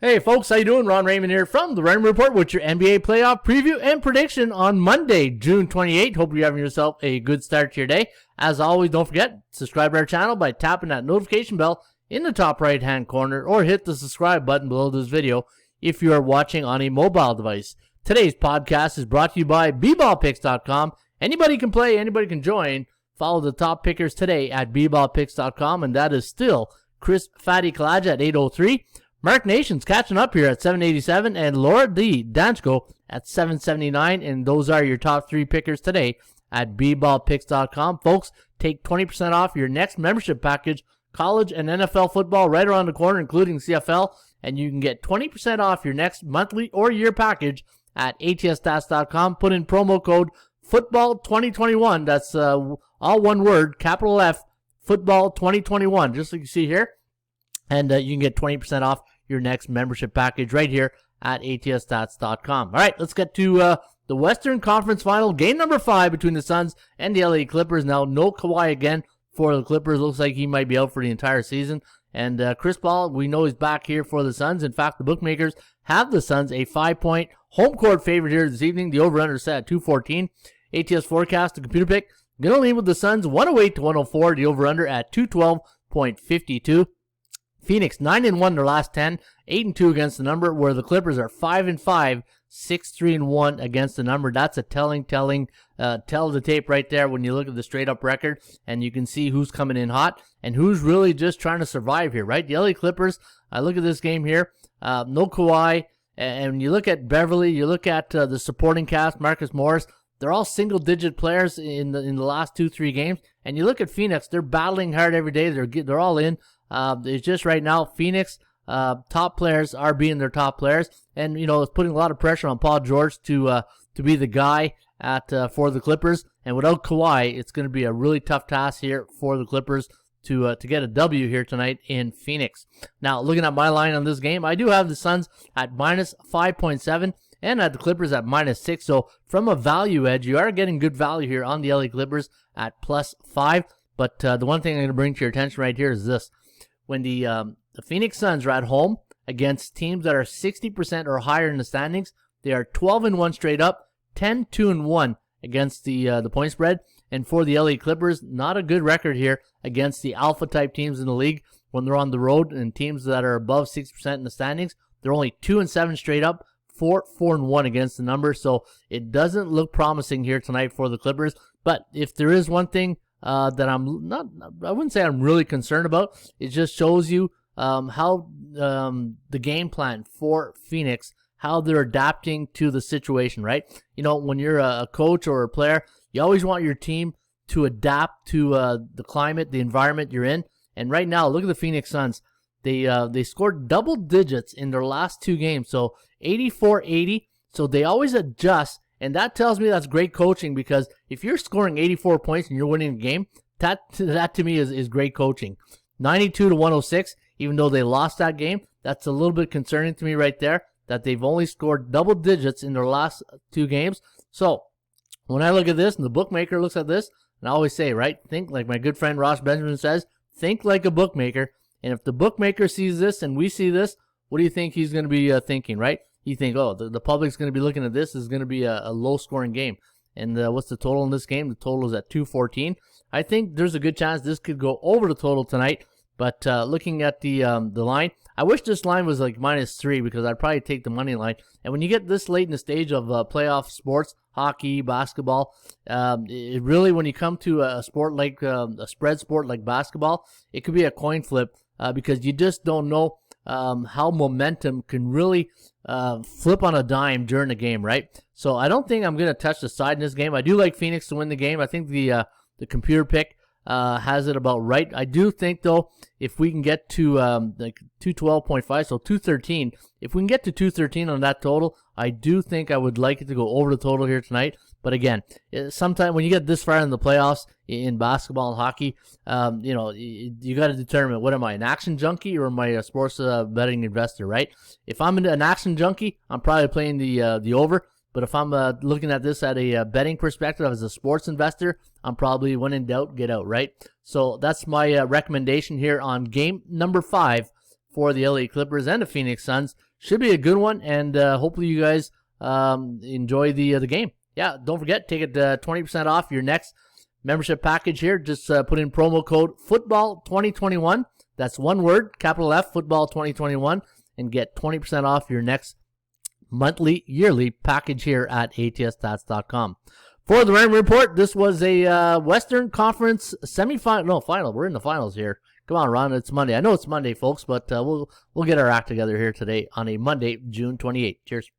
Hey folks, how you doing? Ron Raymond here from the Raymond Report with your NBA playoff preview and prediction on Monday, June 28th. Hope you're having yourself a good start to your day. As always, don't forget, subscribe to our channel by tapping that notification bell in the top right-hand corner or hit the subscribe button below this video if you are watching on a mobile device. Today's podcast is brought to you by bballpicks.com. Anybody can play, anybody can join. Follow the top pickers today at bballpicks.com, and that is still Chris Fatty Kalaja at 803. Mark Nation's catching up here at 787, and Laura D. Danchko at 779, and those are your top three pickers today at bballpicks.com. Folks, take 20% off your next membership package, college and NFL football right around the corner, including CFL, and you can get 20% off your next monthly or year package at atsstats.com. Put in promo code football2021. That's all one word, capital F, football 2021, just like you see here. And you can get 20% off your next membership package right here at atsstats.com. All right, let's get to the Western Conference Final, game number 5 between the Suns and the LA Clippers. Now, no Kawhi again for the Clippers. Looks like he might be out for the entire season. And Chris Paul, we know he's back here for the Suns. In fact, the bookmakers have the Suns a 5-point home court favorite here this evening. The over-under set at 214. ATS forecast, the computer pick, going to lean with the Suns 108 to 104. The over-under at 212.52. Phoenix 9-1 their last 10, 8-2 against the number, where the Clippers are 5-5, 6-3-1 against the number. That's a tell of the tape right there when you look at the straight up record, and you can see who's coming in hot and who's really just trying to survive here, right? The LA Clippers, I look at this game here, no Kawhi, and you look at Beverly, you look at the supporting cast, Marcus Morris, they're all single-digit players in the last 2-3 games, and you look at Phoenix, they're battling hard every day, they're all in. It's just right now, Phoenix top players are being their top players, and it's putting a lot of pressure on Paul George to be the guy for the Clippers. And without Kawhi, it's going to be a really tough task here for the Clippers to get a W here tonight in Phoenix. Now, looking at my line on this game, I do have the Suns at minus 5.7 and at the Clippers at minus 6. So from a value edge, you are getting good value here on the LA Clippers at plus 5. But the one thing I'm going to bring to your attention right here is this. When the Phoenix Suns are at home against teams that are 60% or higher in the standings, they are 12-1 straight up, 10-2-1 against the point spread. And for the LA Clippers, not a good record here against the alpha type teams in the league when they're on the road, and teams that are above 60% in the standings. They're only 2-7 straight up, 4-1 against the number. So it doesn't look promising here tonight for the Clippers. But if there is one thing that I wouldn't say I'm really concerned about. It just shows you how the game plan for Phoenix, how they're adapting to the situation, right? When you're a coach or a player, you always want your team to adapt to the climate, the environment you're in. And right now, look at the Phoenix Suns. They scored double digits in their last 2 games, so 84-80. So they always adjust. And that tells me that's great coaching, because if you're scoring 84 points and you're winning a game, that to me is great coaching. 92 to 106, even though they lost that game, that's a little bit concerning to me right there, that they've only scored double digits in their last 2 games. So when I look at this and the bookmaker looks at this, and I always say, right, think like my good friend Ross Benjamin says, think like a bookmaker. And if the bookmaker sees this and we see this, what do you think he's going to be thinking, right? You think, the public's going to be looking at this. This is going to be a low-scoring game. And what's the total in this game? The total is at 214. I think there's a good chance this could go over the total tonight. But looking at the line, I wish this line was like -3, because I'd probably take the money line. And when you get this late in the stage of playoff sports, hockey, basketball, it really, when you come to a sport like a spread sport like basketball, it could be a coin flip, because you just don't know how momentum can really flip on a dime during the game, right? So I don't think I'm going to touch the side in this game. I do like Phoenix to win the game. I think the computer pick has it about right. I do think, though, if we can get to like 212.5, so 213, if we can get to 213 on that total, I do think I would like it to go over the total here tonight. But again, sometimes when you get this far in the playoffs in basketball and hockey, you got to determine, what am I, an action junkie or am I a sports betting investor, right? If I'm an action junkie, I'm probably playing the over. But if I'm looking at this at a betting perspective as a sports investor, I'm probably, when in doubt, get out, right? So that's my recommendation here on game number 5 for the LA Clippers and the Phoenix Suns. Should be a good one, and hopefully you guys enjoy the game. Yeah, don't forget, take it 20% off your next membership package here. Just put in promo code football2021. That's one word, capital F, football 2021, and get 20% off your next monthly, yearly package here at ATSstats.com. For the Raymond Report, this was a Western Conference semifinal. No, final. We're in the finals here. Come on, Ron. It's Monday. I know it's Monday, folks, but we'll get our act together here today on a Monday, June 28th. Cheers.